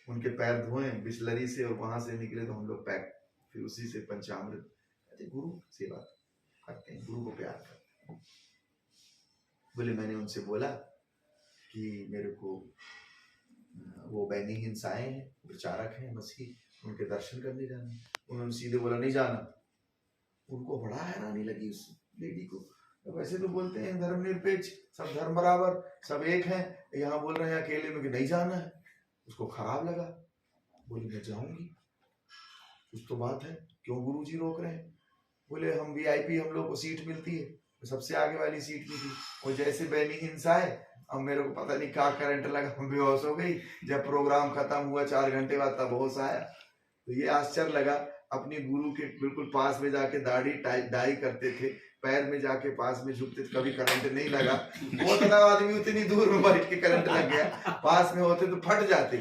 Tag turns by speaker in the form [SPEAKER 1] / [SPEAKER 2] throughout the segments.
[SPEAKER 1] उनके पैर धोए बिस्लरी से और वहां से निकले तो हम लोग पैक, फिर उसी से पंचामृत। गुरु सेवा करते हैं, गुरु को प्यार करते हैं। बोले मैंने उनसे बोला कि मेरे को वो बैनी हिंसाएं हैं, प्रचारक हैं मसीह, उनके दर्शन करने जाना। उन्होंने सीधे बोला नहीं जाना। उनको बड़ा हैरानी लगी उस लेडी को। वैसे तो बोलते हैं धर्मनिरपेक्ष, सब धर्म बराबर, सब एक हैं, यहाँ बोल रहे हैं अकेले में कि नहीं जाना है। उसको खराब लगा, बोली मैं जाऊंगी, कुछ तो बात है, क्यों गुरुजी रोक रहे हैं। बोले हम वीआईपी, हम लोग को सीट मिलती है, सबसे आगे वाली सीट की थी। वो जैसे बैनी हिंसा है, अब मेरे को पता नहीं क्या करंट लगा, हम बेहोश हो गई। जब प्रोग्राम खत्म हुआ 4 घंटे बाद तब होश आया। तो ये आश्चर्य लगा, अपने गुरु के बिल्कुल पास में जाके दाढ़ी डाई करते थे, पैर में जाके पास में झुकते थे, कभी करंट नहीं लगा। वो तो आदमी उतनी दूर में बैठ के करंट लग गया, पास में होते तो फट जाते।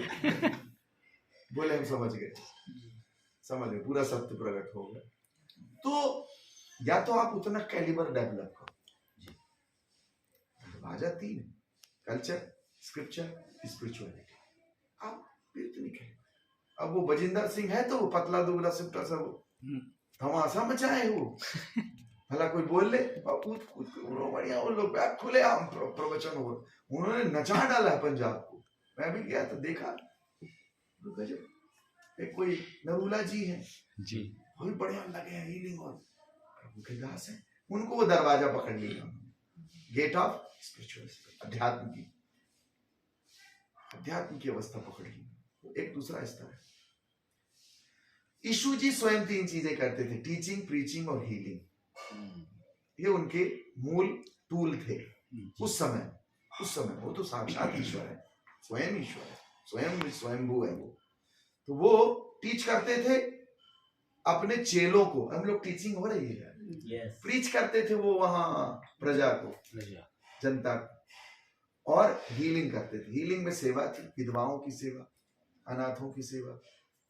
[SPEAKER 1] बोले हम समझ गए, समझ गए, पूरा सत्य प्रकट हो गया। तो या तो आप उतना कैलिबर डेवलप करो। भाजा 3, कल्चर, स्क्रिप्चर, स्पिरिचुअलिटी। आप फिर तो नहीं कहें। अब वो बजिंदर सिंह है तो वो पतला दुबला सिमटा सा वो धमासा मचाए वो, भला कोई बोल ले, कूद कूद बढ़िया वो लोग खुले आम प्रवचन हो, उन्होंने नचा डाला पंजाब को। मैं भी गया तो देखा, एक कोई नरूला जी है जी, वो भी बढ़िया लगे हैं, हीलिंग और प्रभु के दास है। उनको वो दरवाजा पकड़ लिया, गेट ऑफ स्पिरिचुअल, अध्यात्म की अवस्था पकड़ ली। एक दूसरा स्तर है। यीशु जी स्वयं 3 चीजें करते थे, टीचिंग, प्रीचिंग और हीलिंग। ये उनके मूल टूल थे उस समय। वो तो साक्षात ईश्वर है, स्वयं ईश्वर है, स्वयं स्वयंभू है वो। तो वो टीच करते थे अपने चेलों को। हम लोग टीचिंग हो रही है, प्रीच करते थे वो वहां प्रजा को, जनता को, और हीलिंग करते थे। हीलिंग में सेवा थी, विधवाओं की सेवा, अनाथों की सेवा,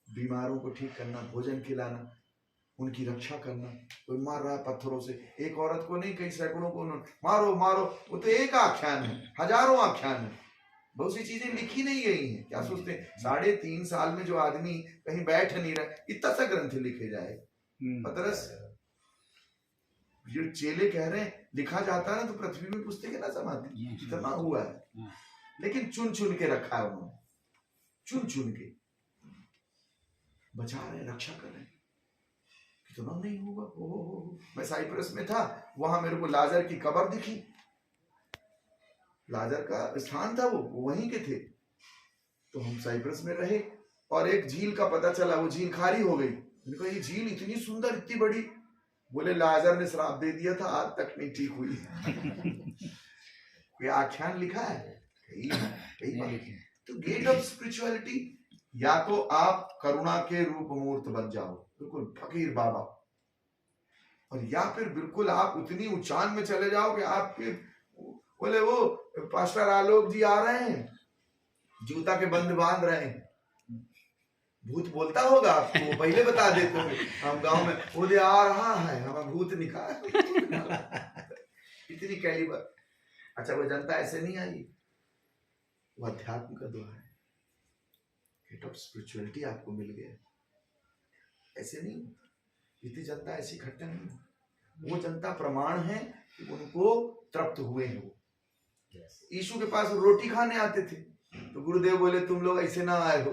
[SPEAKER 1] बीमारों को ठीक करना, भोजन खिलाना, उनकी रक्षा करना। कोई मार रहा है पत्थरों से, एक औरत को नहीं, कई सैकड़ों को मारो मारो, वो तो एक आख्यान है, हजारों आख्यान है, बहुत सी चीजें लिखी नहीं गई हैं। क्या सोचते हैं 3.5 साल में जो आदमी कहीं बैठ नहीं रहा, इतना सा ग्रंथ लिखे जाए। पतरस, जो चेले कह रहे हैं लिखा जाता है ना तो पृथ्वी में पुस्तकें ना समाती, इतना हुआ है। लेकिन चुन चुन के रखा है उन्होंने, चुन चुन के बचा रहे, रक्षा कर रहे। कितना नहीं होगा। ओ मैं साइप्रस में था, वहां मेरे को लाजर की कब्र दिखी, लाजर का स्थान था, वो वहीं के थे। तो हम साइप्रस में रहे और एक झील का पता चला, वो झील खाली हो गई। मैंने कहा ये झील इतनी सुंदर, इतनी बड़ी। बोले लाजर ने श्राप दे दिया था, आज तक नहीं ठीक हुई। कोई आख्यान लिखा है? कहीं तो गेट ऑफ स्पिरिचुअलिटी, या तो आप करुणा के रूप मूर्त बन जाओ, बिल्कुल फकीर बाबा, और या फिर बिल्कुल आप उतनी ऊंचाई में चले जाओ कि आप बोले वो पास्टर आलोक जी आ रहे हैं, जूता के बंद बांध रहे हैं, भूत बोलता होगा आपको, पहले बता देते हो। हम गांव में वो दे आ रहा है, हम भूत निकाल। इतनी कैलिबर। अच्छा वो जनता ऐसे नहीं आई, वो अध्यात्म का द्वार है, गेट ऑफ स्पिरिचुअलिटी आपको मिल गया। ऐसे नहीं, इतनी जनता ऐसी इकट्ठा नहीं। वो जनता प्रमाण है कि उनको तृप्त हुए हैं। वो यीशु के पास रोटी खाने आते थे तो गुरुदेव बोले तुम लोग ऐसे ना आए हो।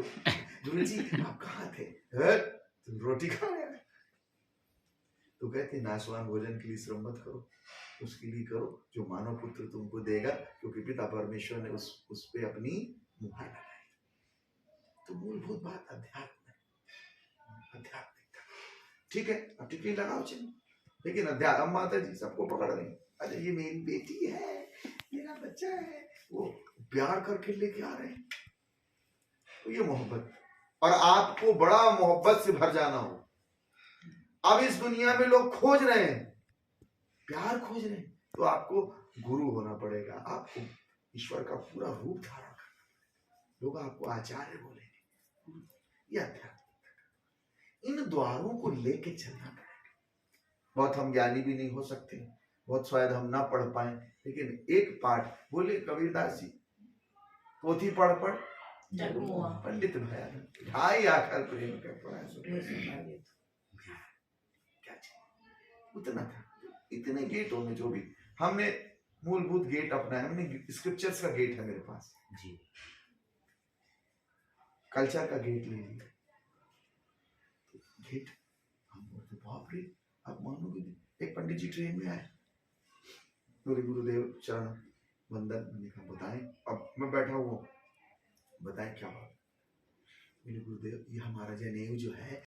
[SPEAKER 1] गुरु जी आप कहाँ थे? तुम रोटी खाने आए। तो कहते नाशवान भोजन के लिए श्रम मत करो, उसके लिए करो जो मानव पुत्र तुमको देगा, क्योंकि पिता परमेश्वर ने उस पे अपनी मुहर लगाई। तो मूलभूत बात अध्यात्म है, आध्यात्मिकता। ठीक है, अब टिकली लगाओ चिन्ह, लेकिन अध्यात्म माता जी सबको पकड़ रही। अरे ये मेरी बेटी है, मेरा बच्चा है, वो प्यार करके लेके आ रहे हैं। तो ये मोहब्बत, और आपको बड़ा मोहब्बत से भर जाना हो। अब इस दुनिया में लोग खोज रहे हैं, प्यार खोज रहे हैं, तो आपको गुरु होना पड़ेगा, आपको ईश्वर का पूरा रूप धारण करना पड़ेगा। लोग आपको आचार्य बोलेंगे। ये अध्यात्म, इन द्वारों को लेके चलना पड़ेगा। बहुत हम ज्ञानी भी नहीं हो सकते, बहुत शायद हम ना पढ़ पाए, लेकिन एक पाठ बोले कबीरदास जी, पोथी पढ़ पढ़
[SPEAKER 2] जगमुआ
[SPEAKER 1] पंडित भया ढाई आकर प्रेम का प्रयास क्या चाहिए उतना था। इतने गेटों में जो भी हमने मूलभूत गेट अपनाया, हमने स्क्रिप्चर्स का गेट है मेरे पास
[SPEAKER 3] जी,
[SPEAKER 1] कल्चर का गेट ले लिया। गेट हम बोलते बाप रे, आप मानोगे नहीं। एक पंडित जी ट्रेन में आए, मेरे गुरुदेव चरण वंदन, मैंने कहा बताएं। अब मैं बैठा हुआ, बताएं क्या बात। मेरे गुरुदेव, ये हमारा जनेऊ जो है